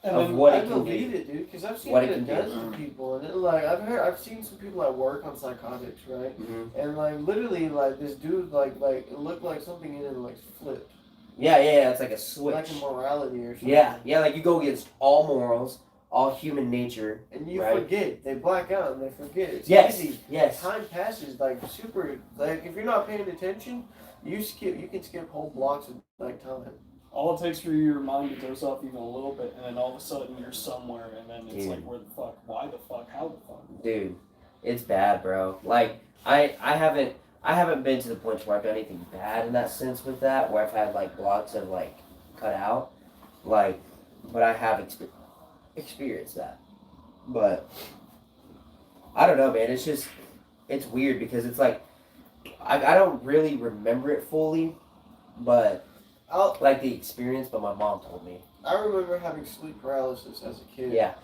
And of then what I it can believe do. it, dude, because I've seen What it it can do. done to people, and I've seen some people at work on psychotics, right? Mm-hmm. And like literally, like this dude, like it looked like something in it like flipped, Yeah, it's like a switch. like a morality or something. Yeah, like you go against all morals, all human nature. And you Right. forget. They black out and they forget. It's Yes, easy. yes. Time passes like super. Like if you're not paying attention, you can skip whole blocks of like time. all it takes for your mind to doze off even a little bit, and then all of a sudden you're somewhere, and then it's Dude. like, where the fuck? Why the fuck? How the fuck? Dude, it's bad, bro. Like I haven't been to the point where I've done anything bad in that sense with that, where I've had like blocks of like cut out, like, but I have experienced that. But I don't know, man. It's weird because it's like I don't really remember it fully, but like the experience. But my mom told me. I remember having sleep paralysis as a kid. Yeah.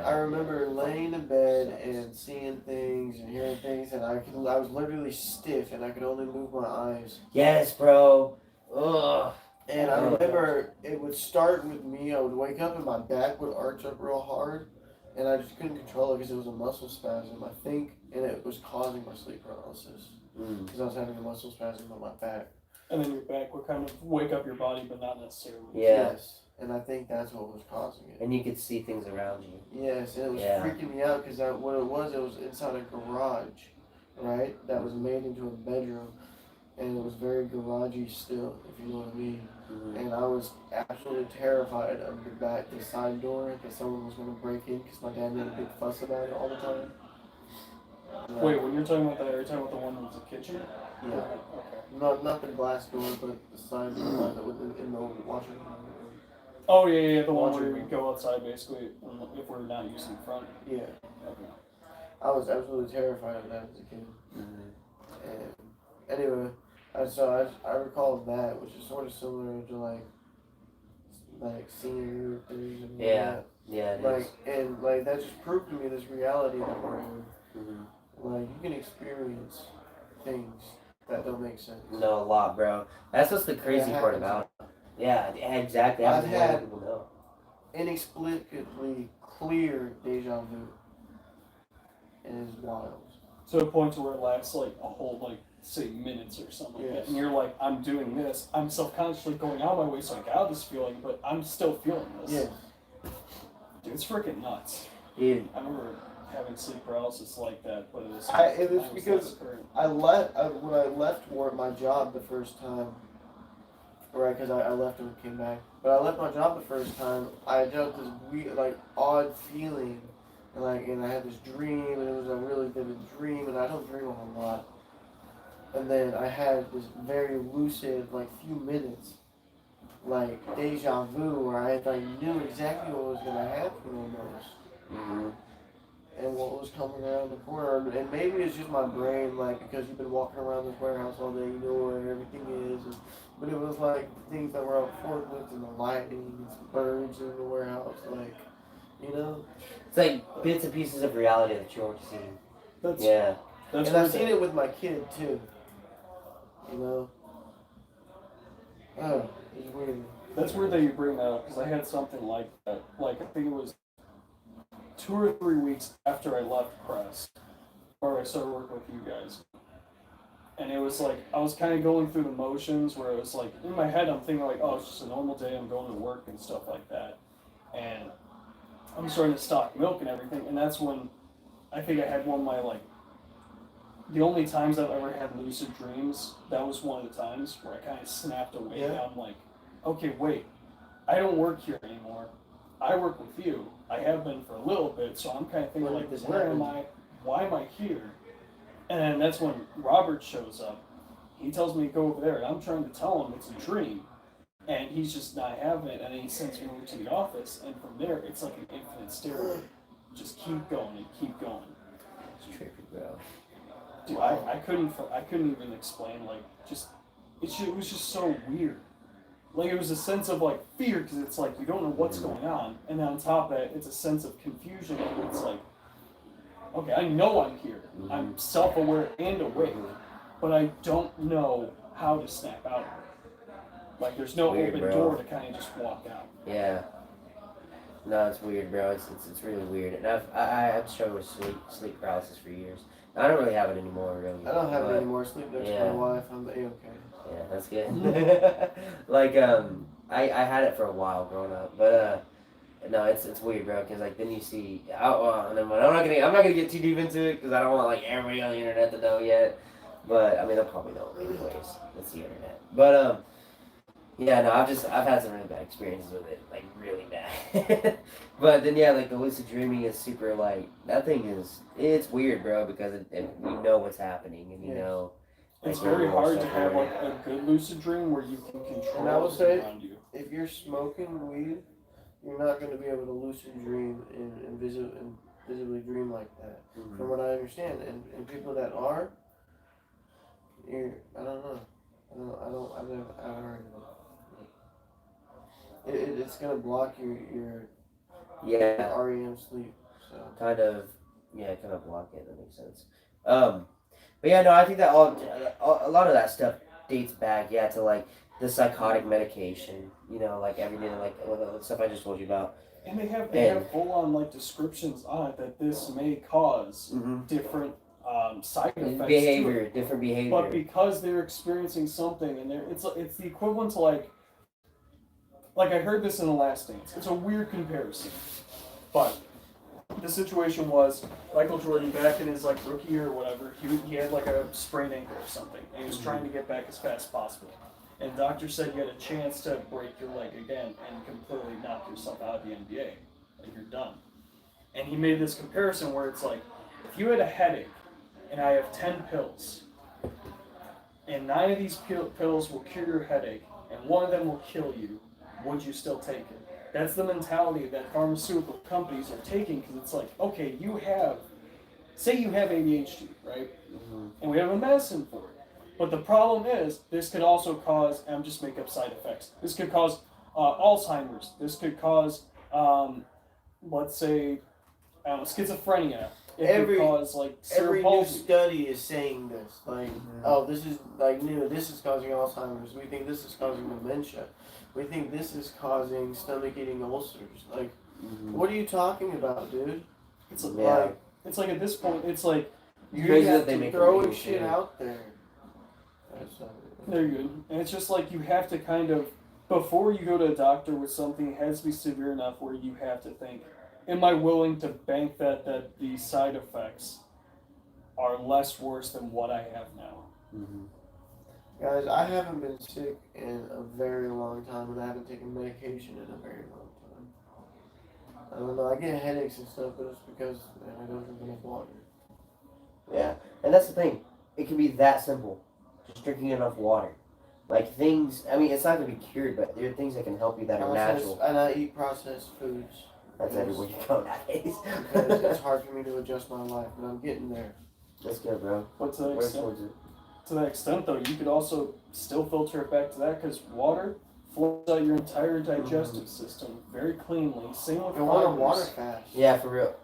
I remember laying in bed and seeing things and hearing things, and I was literally stiff, and I could only move my eyes. Yes, bro. Ugh. And I remember it would start with me. I would wake up and my back would arch up real hard, and I just couldn't control it because it was a muscle spasm, I think, and it was causing my sleep paralysis because I was having a muscle spasm on my back. And then your back would kind of wake up your body, but not necessarily. Yeah. Yes, and I think that's what was causing it. And you could see things around you. Yes, and it was Yeah. freaking me out because what it was inside a garage, right? That was made into a bedroom, and it was very garagey still, if you know what I mean. Mm-hmm. And I was absolutely terrified of the side door that someone was going to break in because my dad made a big fuss about it all the time. Wait, when you're talking about that, are you talking about the one that was the kitchen? Yeah. Okay. Not the glass door, but the side door that was in the washing room. Oh yeah, the one where we go outside basically if we're not using the front. Yeah. Okay. I was absolutely terrified of that as a kid. Mm-hmm. And anyway, I recall that, which is sort of similar to like seeing weird things and all Yeah. that. Yeah, it Like is. and like that just proved to me this reality that we're in. Mm-hmm. Like you can experience things that don't make sense. No, a lot, bro. That's what's the crazy part happens. about it. Yeah, exactly. I've That's what had- people know. Inexplicably clear deja vu. And it's wild. To a point to where it lasts like a whole say minutes or something like that. Yes. And you're like, I'm doing this. I'm self-consciously going out of my way so I get out of this feeling, but I'm still feeling this. Yeah. Dude, it's freaking nuts. Dude, I remember having sleep paralysis like that, but it was because less occurring. when I left work, my job the first time, right? Because I left and came back. But I left my job the first time. I felt this weird, odd feeling, and I had this dream, and it was a really vivid dream, and I don't dream a whole lot. And then I had this very lucid, few minutes, deja vu, where I knew exactly what was gonna happen almost. mm-hmm. And what was coming around the corner, and maybe it's just my brain, because you've been walking around this warehouse all day, you know where everything is, but it was things that were on forklifts and the lighting, and some birds in the warehouse, you know? It's like bits and pieces of reality that you aren't seeing. That's Yeah. that's And where I've seen it with my kid too, you know? Oh, it's weird. That's weird that you bring that up because I had something like that. I think it was 2 or 3 weeks after I left press, or I started working with you guys. And it was I was kind of going through the motions where it was in my head I'm thinking oh, it's just a normal day, I'm going to work and stuff like that. And I'm starting to stock milk and everything, and that's when I think I had one of my the only times I've ever had lucid dreams, that was one of the times where I kind of snapped awake. Yeah. And I'm okay, wait, I don't work here anymore. I work with you. I have been for a little bit, so I'm kind of thinking When did this where happen? am I? Why am I here? And that's when Robert shows up. He tells me to go over there, and I'm trying to tell him it's a dream, and he's just not having it. And then he sends me over to the office, and from there, it's like an infinite stairway. Just keep going and keep going. It's trippy, bro. Dude, I couldn't even explain, like, just, it was just so weird. Like, it was a sense of, like, fear, because it's like, you don't know what's going on, and then on top of that, it's a sense of confusion, and it's like, okay, I know I'm here. I'm self-aware and awake, but I don't know how to snap out of it. Like, there's no Weird, open bro. door to kind of just walk out. Yeah. No, it's weird, bro. It's really weird. And I've struggled with sleep paralysis for years. I don't really have it anymore, really. I don't have but, any more sleep. That's yeah. my wife. I'm A-okay. Yeah, that's good. Like, I had it for a while growing up, but no, it's weird, bro. Cause like then you see, never mind. I'm not gonna get too deep into it because I don't want like everybody on the internet to know yet. But I mean, they'll probably know anyways. It's the internet. But yeah, no, I've had some really bad experiences with it, like really bad. But then yeah, like the lucid dreaming is super like that thing it's weird, bro, because you know what's happening and you know. It's like, very your hard to stuff have, going. like, a good lucid dream where you can control And I would what's say- around you. If you're smoking weed, you're not going to be able to lucid dream and visibly dream like that. Mhm. From what I understand, and people that are, I don't know. I've never heard of it. It's gonna block your Yeah. REM sleep. So Kind of block it. That makes sense. But yeah, no, I think that a lot of that stuff dates back, yeah, to like the psychotic medication. You know, like everything, like the stuff I just told you about. And they have full on like descriptions on it that this may cause different side effects to it. Different behavior. But because they're experiencing something, and it's the equivalent to like I heard this in The Last Dance. It's a weird comparison, but the situation was Michael Jordan back in his like rookie year or whatever. He had like a sprained ankle or something, and he was trying to get back as fast as possible. And the doctor said you had a chance to break your leg again and completely knock yourself out of the NBA. Like, you're done. And he made this comparison where it's like, if you had a headache and I have 10 pills, and 9 of these pills will cure your headache, and 1 of them will kill you, would you still take it? That's the mentality that pharmaceutical companies are taking, because it's like, okay, say you have ADHD, right? And we have a medicine for it. But the problem is, this could also cause, and I'm just making up side effects, this could cause Alzheimer's, this could cause, let's say, schizophrenia. It could cause, like, every cerebral new palsy. study is saying this. Like, oh, this is like new. This is causing Alzheimer's. We think this is causing dementia. We think this is causing stomach-eating ulcers. Like, what are you talking about, dude? It's Yeah. like, it's like at this point, it's like, You Crazy have that they to make it throwing legal, shit too. out there. That's they're good. And it's just like you have to kind of, before you go to a doctor with something, it has to be severe enough where you have to think, am I willing to bank that the side effects are less worse than what I have now? Guys, I haven't been sick in a very long time, and I haven't taken medication in a very long time. I don't know. I get headaches and stuff, but it's because I don't drink enough water. Yeah, and that's the thing. It can be that simple. Just drinking enough water. Like things, I mean, it's not going to be cured, but there are things that can help you that are natural. And I eat processed foods. That's everywhere you go nowadays. Because it's hard for me to adjust my life, but I'm getting there. That's good, bro. But to that Work extent, towards it. though, you could also still filter it back to that, because water flows out your entire digestive system very cleanly. Same with I want a fibers. water fast. Yeah, for real.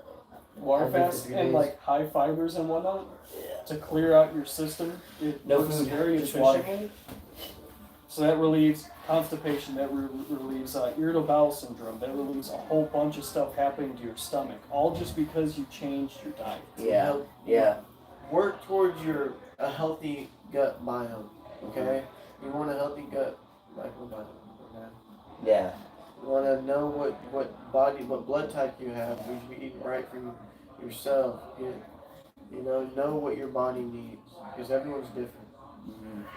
Water Every fast 50 and days. like high fibers and whatnot Yeah. to clear out your system. It No works food, very just water. efficiently. So that relieves constipation, that relieves irritable bowel syndrome, that relieves a whole bunch of stuff happening to your stomach, all just because you changed your diet. Yeah, yeah. Work towards a healthy gut biome. Okay, you want a healthy gut microbiome. Okay, Yeah. you want to know what blood type you have. You should be eating right for yourself. Know what your body needs, because everyone's different.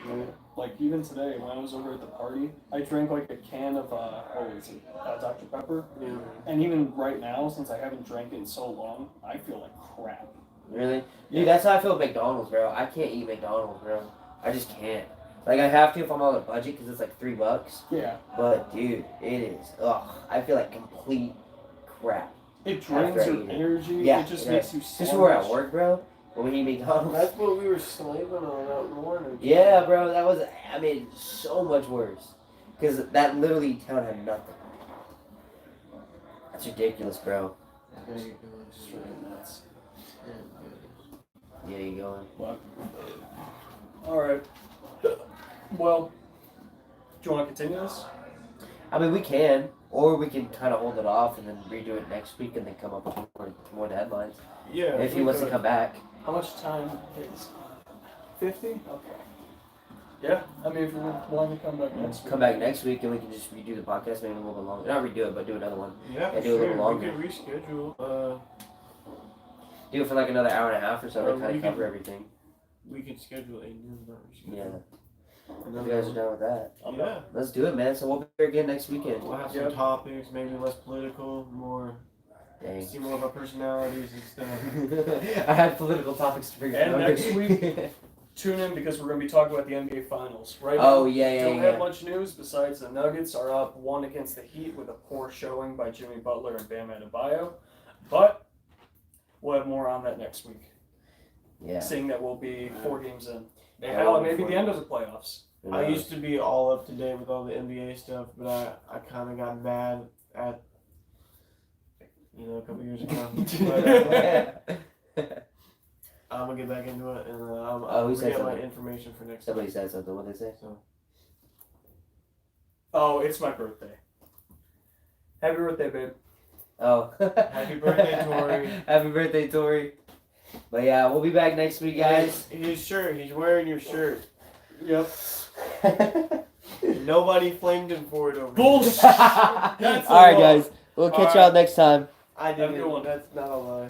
Right? Like even today, when I was over at the party, I drank like a can of Dr. Pepper. Yeah. And even right now, since I haven't drank it in so long, I feel like crap. Really? Dude, that's how I feel with McDonald's, bro. I can't eat McDonald's, bro. I just can't. Like I have to if I'm on a budget because it's like $3. Yeah. But dude, it is. Ugh, I feel like complete crap. It drains After I your eat it. energy. Yeah, It just yeah. makes you Just when we're at sluggish. work, bro. When we eat McDonald's. That's what we were slaving on out in Warner. Yeah, bro, that was. I mean, so much worse. Because that literally town had nothing. That's ridiculous, bro. Yeah, you're doing straight nuts. Yeah, you going? What? All right. Well, do you want to continue this? I mean, we can, or we can kind of hold it off and then redo it next week and then come up with more headlines. Yeah. If he wants to come back. How much time is 50? Okay. Yeah, I mean, if you're willing to come back next week. Come back next week and we can just redo the podcast maybe a little bit longer. Not redo it, but do another one. Yeah, Yeah, for do a little sure. longer. We could reschedule. Do it for like another hour and a half or so Or to kind we of can- cover everything. We could schedule a new version. Yeah. If you guys are down with that. I'm Yeah. not. Let's do it, man. So we'll be here again next weekend. We'll have Yep. some topics, maybe less political, more Dang. see more of our personalities and stuff. I had political topics to bring And up. next week- Tune in because we're going to be talking about the NBA Finals. Right Oh, now, yeah. don't have much news besides the Nuggets are up 1 against the Heat with a poor showing by Jimmy Butler and Bam Adebayo. But we'll have more on that next week. Yeah. Seeing that we'll be 4 games in. Yeah, Hell, we'll be maybe 4 the end of the playoffs. Who I knows? used to be all up to date with all the NBA stuff, but I kind of got mad at, a couple years ago. But, I'm gonna get back into it, and I'm Oh, who gonna said get my something? information for next Somebody week. said something. What they say? So, Oh, it's my birthday. Happy birthday, babe. Oh. Happy birthday, Tori. Happy birthday, Tori. But yeah, we'll be back next week, guys. His shirt. He's wearing your shirt. Yep. Nobody flamed him for it over. Bullshit. All right, guys. We'll catch All y'all right. next time. I Have a good didn't. one. That's not a lie.